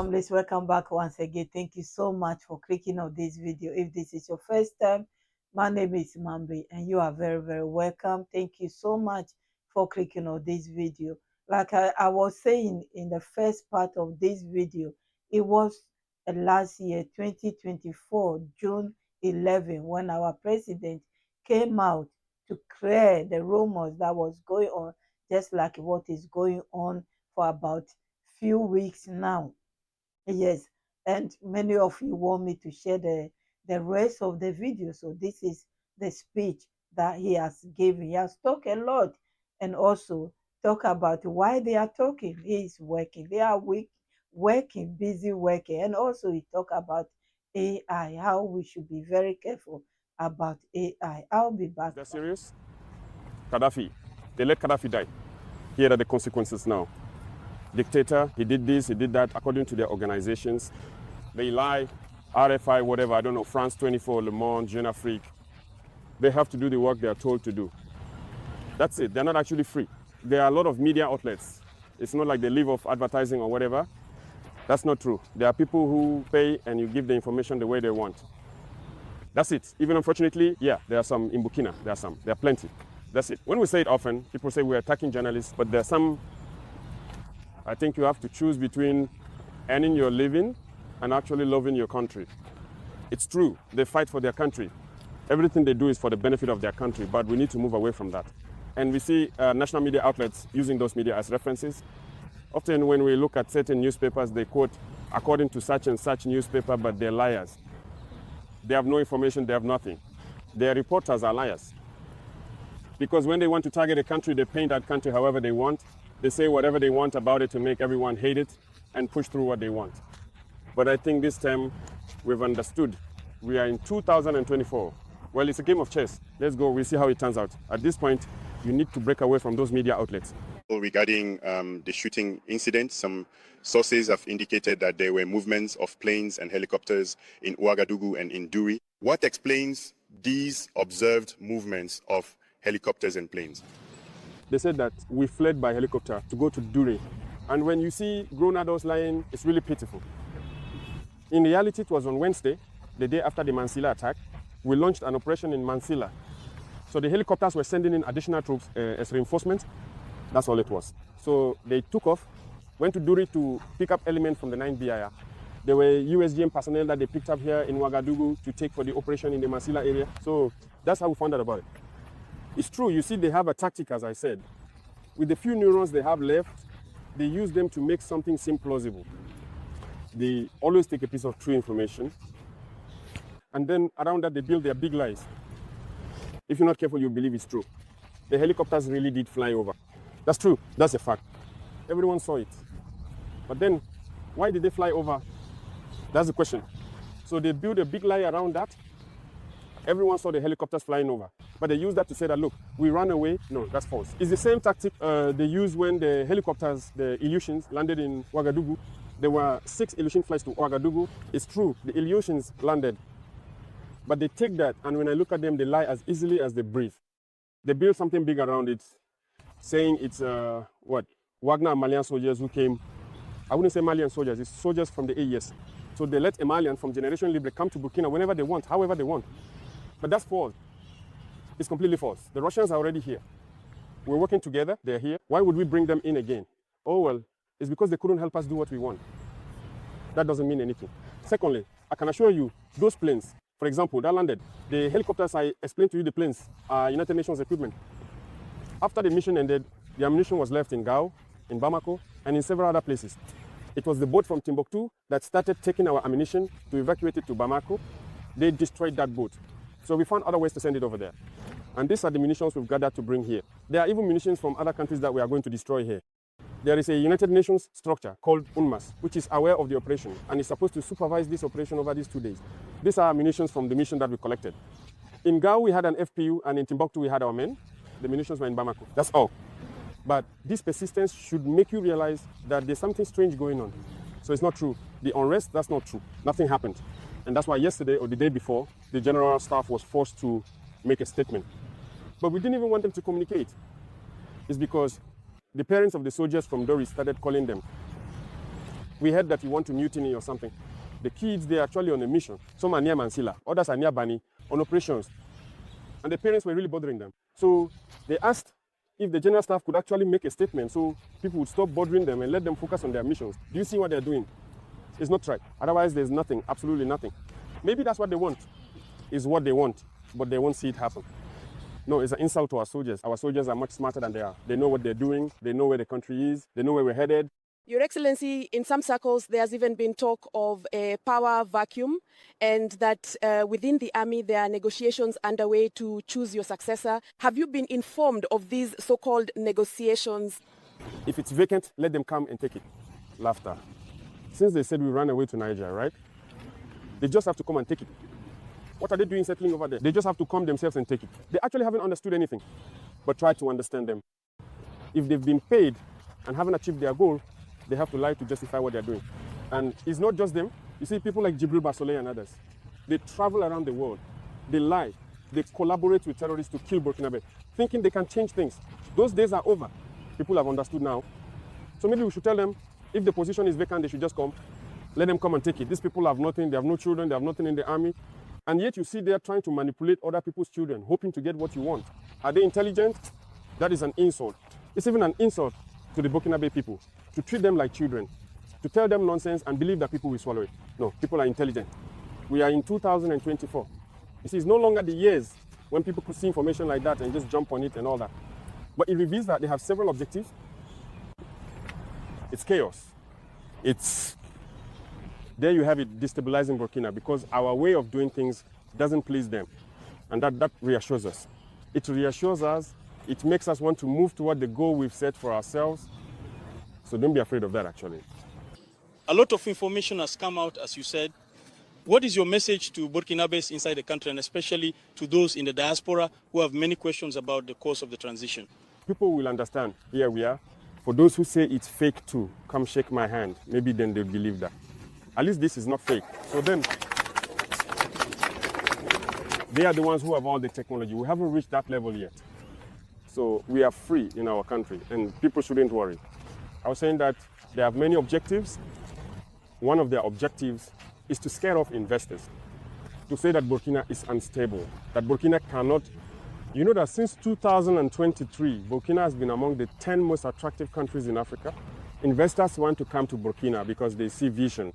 families, welcome back once again. Thank you so much for clicking on this video. If this is your first time, my name is Mambi and you are very welcome. Thank you so much for clicking on this video. Like I was saying in the first part of this video, it was last year 2024 June 11 when our president came out to clear the rumors that was going on, just like what is going on for about few weeks now. Yes, and many of you want me to share the rest of the video. So this is the speech that he has given. He has talked a lot and also talk about why they are talking. He is working. They are working, busy working. And also he talk about AI, how we should be very careful about AI. I'll be back. Is that serious? Gaddafi. They let Gaddafi die. Here are the consequences now. Dictator, he did this, he did that, according to their organizations. They lie, RFI, whatever, I don't know, France 24, Le Monde, Jeune Afrique. They have to do the work they are told to do. That's it, they're not actually free. There are a lot of media outlets. It's not like they live off advertising or whatever. That's not true. There are people who pay and you give the information the way they want. That's it. Even unfortunately, yeah, there are some in Burkina, there are plenty. That's it. When we say it often, people say we're attacking journalists, but there are some. I think you have to choose between earning your living and actually loving your country. It's true, they fight for their country. Everything they do is for the benefit of their country, but we need to move away from that. And we see national media outlets using those media as references. Often when we look at certain newspapers, they quote, according to such and such newspaper, but they're liars. They have no information, they have nothing. Their reporters are liars. Because when they want to target a country, they paint that country however they want. They say whatever they want about it to make everyone hate it and push through what they want. But I think this time we've understood. We are in 2024. Well, it's a game of chess. Let's go, we'll see how it turns out. At this point, you need to break away from those media outlets. Regarding the shooting incident, some sources have indicated that there were movements of planes and helicopters in Ouagadougou and in Duri. What explains these observed movements of helicopters and planes? They said that we fled by helicopter to go to Dure. And when you see grown adults lying, it's really pitiful. In reality, it was on Wednesday, the day after the Mansilla attack. We launched an operation in Mansilla. So the helicopters were sending in additional troops as reinforcement. That's all it was. So they took off, went to Dure to pick up elements from the 9th BIR. There were USGM personnel that they picked up here in Ouagadougou to take for the operation in the Mansilla area. So that's how we found out about it. It's true, you see, they have a tactic, as I said. With the few neurons they have left, they use them to make something seem plausible. They always take a piece of true information, and then around that, they build their big lies. If you're not careful, you believe it's true. The helicopters really did fly over. That's true, that's a fact. Everyone saw it. But then, why did they fly over? That's the question. So they build a big lie around that. Everyone saw the helicopters flying over. But they use that to say that, look, we ran away. No, that's false. It's the same tactic they used when the helicopters, the Ilyushins, landed in Ouagadougou. There were 6 Ilyushin flights to Ouagadougou. It's true, the Ilyushins landed. But they take that, and when I look at them, they lie as easily as they breathe. They build something big around it, saying it's, Wagner and Malian soldiers who came. I wouldn't say Malian soldiers, it's soldiers from the AES. So they let a Malian from Generation Libre come to Burkina whenever they want, however they want. But that's false. It's completely false. The Russians are already here. We're working together, they're here. Why would we bring them in again? Oh, well, it's because they couldn't help us do what we want. That doesn't mean anything. Secondly, I can assure you, those planes, for example, that landed, the helicopters, I explained to you, the planes are United Nations equipment. After the mission ended, the ammunition was left in Gao, in Bamako, and in several other places. It was the boat from Timbuktu that started taking our ammunition to evacuate it to Bamako. They destroyed that boat. So we found other ways to send it over there. And these are the munitions we've gathered to bring here. There are even munitions from other countries that we are going to destroy here. There is a United Nations structure called UNMAS, which is aware of the operation and is supposed to supervise this operation over these 2 days. These are munitions from the mission that we collected. In Gao, we had an FPU, and in Timbuktu, we had our men. The munitions were in Bamako. That's all. But this persistence should make you realize that there's something strange going on. So it's not true. The unrest, that's not true. Nothing happened. And that's why yesterday or the day before, the general staff was forced to make a statement. But we didn't even want them to communicate. It's because the parents of the soldiers from Dori started calling them. We heard that you want to mutiny or something. The kids, they're actually on a mission. Some are near Mansilla, others are near Bani, on operations. And the parents were really bothering them. So they asked if the general staff could actually make a statement so people would stop bothering them and let them focus on their missions. Do you see what they're doing? It's not right. Otherwise, there's nothing, absolutely nothing. Maybe that's what they want, is what they want, but they won't see it happen. No, it's an insult to our soldiers. Our soldiers are much smarter than they are. They know what they're doing. They know where the country is. They know where we're headed. Your Excellency, in some circles, there's even been talk of a power vacuum, and that within the army, there are negotiations underway to choose your successor. Have you been informed of these so-called negotiations? If it's vacant, let them come and take it. Laughter. Since they said we ran away to Niger, right? They just have to come and take it. What are they doing settling over there? They just have to come themselves and take it. They actually haven't understood anything, but try to understand them. If they've been paid and haven't achieved their goal, they have to lie to justify what they're doing. And it's not just them. You see people like Ibrahim Traore and others. They travel around the world. They lie. They collaborate with terrorists to kill Bkinabis, thinking they can change things. Those days are over. People have understood now. So maybe we should tell them, if the position is vacant, they should just come. Let them come and take it. These people have nothing. They have no children. They have nothing in the army. And yet you see they're trying to manipulate other people's children, hoping to get what you want. Are they intelligent? That is an insult. It's even an insult to the Burkina people, to treat them like children, to tell them nonsense and believe that people will swallow it. No, people are intelligent. We are in 2024. You see, it's no longer the years when people could see information like that and just jump on it and all that. But it reveals that they have several objectives. It's chaos. There you have it, destabilizing Burkina, because our way of doing things doesn't please them. And that reassures us. It reassures us. It makes us want to move toward the goal we've set for ourselves. So don't be afraid of that, actually. A lot of information has come out, as you said. What is your message to Bkinabis inside the country, and especially to those in the diaspora who have many questions about the course of the transition? People will understand. Here we are. For those who say it's fake too, come shake my hand. Maybe then they'll believe that. At least this is not fake. So then, they are the ones who have all the technology. We haven't reached that level yet. So we are free in our country, and people shouldn't worry. I was saying that they have many objectives. One of their objectives is to scare off investors, to say that Burkina is unstable, that Burkina cannot. You know that since 2023, Burkina has been among the 10 most attractive countries in Africa. Investors want to come to Burkina because they see vision.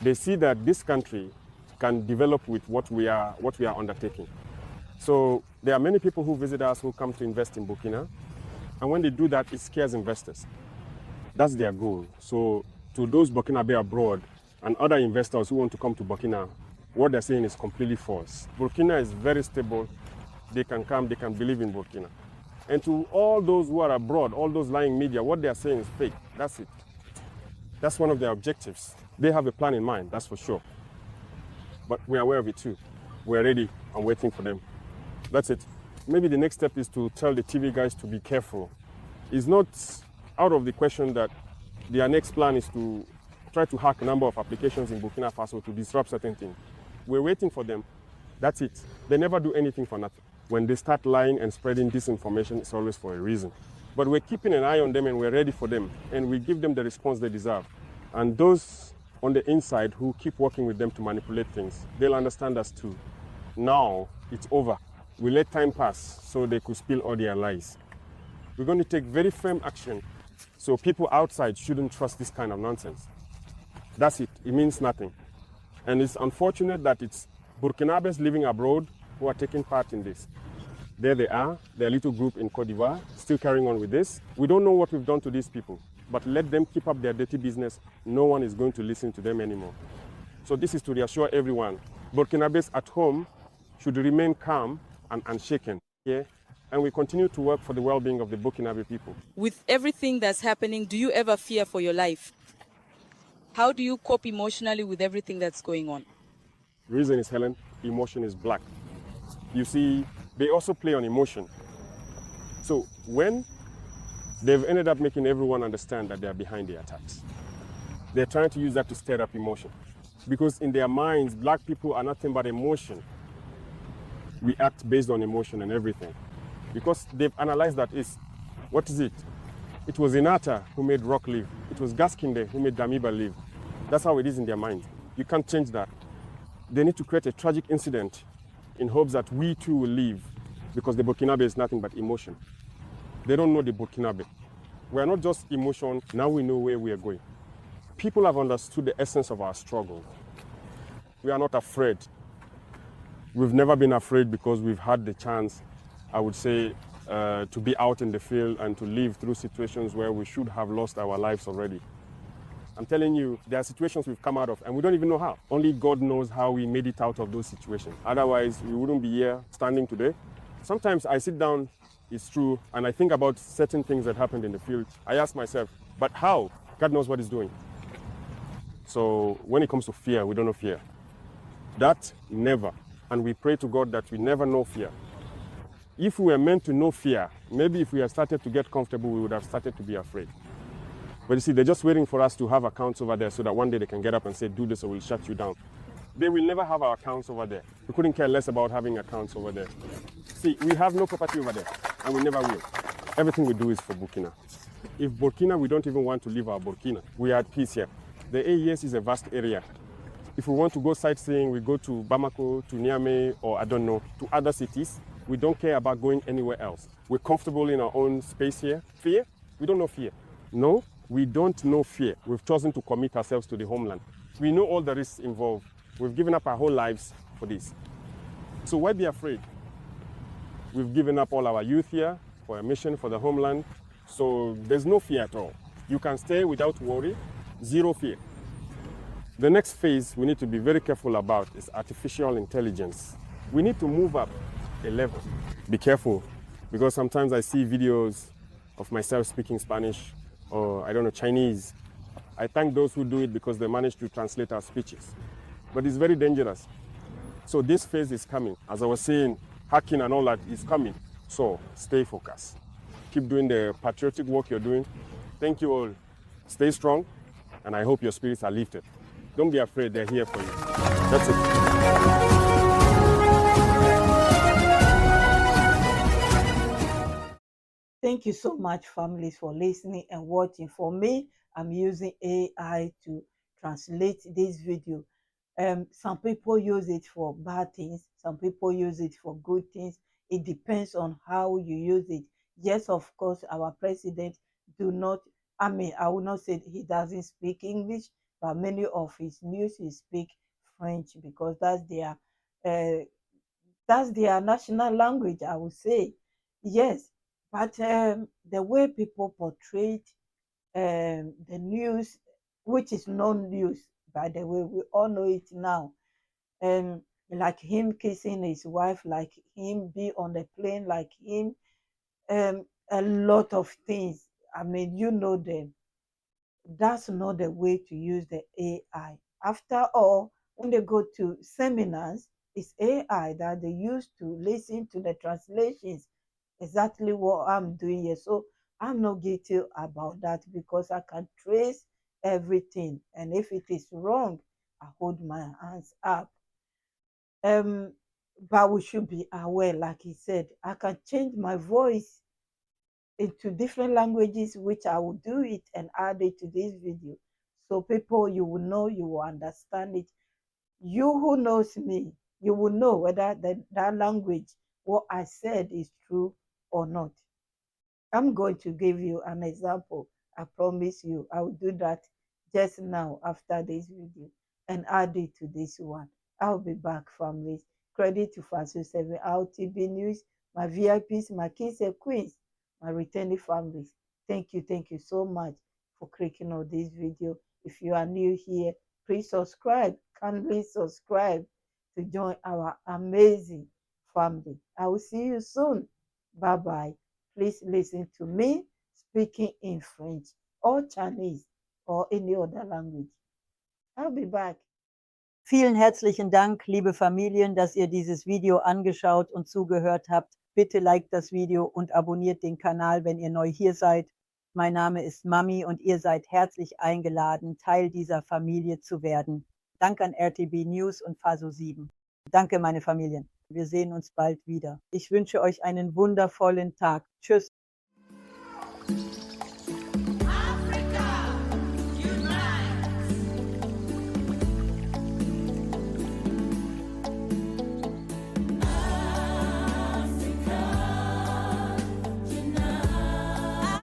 They see that this country can develop with what we are undertaking. So there are many people who visit us who come to invest in Burkina. And when they do that, it scares investors. That's their goal. So to those Burkinabe abroad and other investors who want to come to Burkina, what they're saying is completely false. Burkina is very stable. They can come, they can believe in Burkina. And to all those who are abroad, all those lying media, what they're saying is fake. That's it. That's one of their objectives. They have a plan in mind, that's for sure. But we're aware of it too. We're ready and waiting for them. That's it. Maybe the next step is to tell the TV guys to be careful. It's not out of the question that their next plan is to try to hack a number of applications in Burkina Faso to disrupt certain things. We're waiting for them. That's it. They never do anything for nothing. When they start lying and spreading disinformation, it's always for a reason. But we're keeping an eye on them and we're ready for them. And we give them the response they deserve. And those on the inside who keep working with them to manipulate things, they'll understand us too. Now, it's over. We let time pass so they could spill all their lies. We're going to take very firm action so people outside shouldn't trust this kind of nonsense. That's it. It means nothing. And it's unfortunate that it's Burkinabes living abroad who are taking part in this. There they are, their little group in Côte d'Ivoire, still carrying on with this. We don't know what we've done to these people, but let them keep up their dirty business. No one is going to listen to them anymore. So this is to reassure everyone. Burkinabes at home should remain calm and unshaken. Yeah? And we continue to work for the well-being of the Burkinabe people. With everything that's happening, do you ever fear for your life? How do you cope emotionally with everything that's going on? The reason is, Helen, emotion is black. You see, they also play on emotion. So when they've ended up making everyone understand that they're behind the attacks, they're trying to use that to stir up emotion. Because in their minds, black people are nothing but emotion. We act based on emotion and everything. Because they've analyzed that what is it? It was Inata who made rock live. It was Gaskinde who made Damiba live. That's how it is in their mind. You can't change that. They need to create a tragic incident in hopes that we too will leave, because the Burkinabe is nothing but emotion. They don't know the Burkinabe. We are not just emotion, now we know where we are going. People have understood the essence of our struggle. We are not afraid. We've never been afraid because we've had the chance, I would say, to be out in the field and to live through situations where we should have lost our lives already. I'm telling you, there are situations we've come out of and we don't even know how. Only God knows how we made it out of those situations. Otherwise, we wouldn't be here standing today. Sometimes I sit down, it's true, and I think about certain things that happened in the field. I ask myself, but how? God knows what he's doing. So when it comes to fear, we don't know fear. That, never. And we pray to God that we never know fear. If we were meant to know fear, maybe if we had started to get comfortable, we would have started to be afraid. But you see, they're just waiting for us to have accounts over there so that one day they can get up and say, do this or we'll shut you down. They will never have our accounts over there. We couldn't care less about having accounts over there. See, we have no property over there, and we never will. Everything we do is for Burkina. If Burkina, we don't even want to leave our Burkina. We are at peace here. The AES is a vast area. If we want to go sightseeing, we go to Bamako, to Niamey, or I don't know, to other cities. We don't care about going anywhere else. We're comfortable in our own space here. Fear? We don't know fear. No, we don't know fear. We've chosen to commit ourselves to the homeland. We know all the risks involved. We've given up our whole lives for this. So why be afraid? We've given up all our youth here for a mission for the homeland. So there's no fear at all. You can stay without worry, zero fear. The next phase we need to be very careful about is artificial intelligence. We need to move up a level. Be careful, because sometimes I see videos of myself speaking Spanish or, I don't know, Chinese. I thank those who do it because they manage to translate our speeches. But it's very dangerous. So this phase is coming. As I was saying, hacking and all that is coming. So stay focused. Keep doing the patriotic work you're doing. Thank you all. Stay strong, and I hope your spirits are lifted. Don't be afraid, they're here for you. That's it. Thank you so much, families, for listening and watching. For me, I'm using AI to translate this video. Some people use it for bad things. Some people use it for good things. It depends on how you use it. Yes, of course, our president I will not say he doesn't speak English, but many of his news he speak French, because that's their national language, I would say. Yes, but the way people portray the news, which is non-news, by the way, we all know it now. Like him kissing his wife, like him be on the plane, like him, a lot of things. I mean, you know them. That's not the way to use the AI. After all, when they go to seminars, it's AI that they use to listen to the translations. Exactly what I'm doing here. So I'm not guilty about that, because I can trace everything. And if it is wrong, I hold my hands up. But we should be aware, like he said, I can change my voice into different languages, which I will do it and add it to this video. So people, you will know, you will understand it. You who knows me, you will know whether that language, what I said, is true or not. I'm going to give you an example. I promise you, I will do that just now after this video and add it to this one. I'll be back, families. Credit to Faso 7 RTB News, my VIPs, my kings and queens, my returning families. Thank you so much for clicking on this video. If you are new here, please subscribe, kindly subscribe to join our amazing family. I will see you soon. Bye-bye. Please listen to me speaking in French or Chinese or any other language. I'll be back. Vielen herzlichen Dank, liebe Familien, dass ihr dieses Video angeschaut und zugehört habt. Bitte liked das Video und abonniert den Kanal, wenn ihr neu hier seid. Mein Name ist Mami und ihr seid herzlich eingeladen, Teil dieser Familie zu werden. Danke an RTB News und Faso 7. Danke, meine Familien. Wir sehen uns bald wieder. Ich wünsche euch einen wundervollen Tag. Tschüss.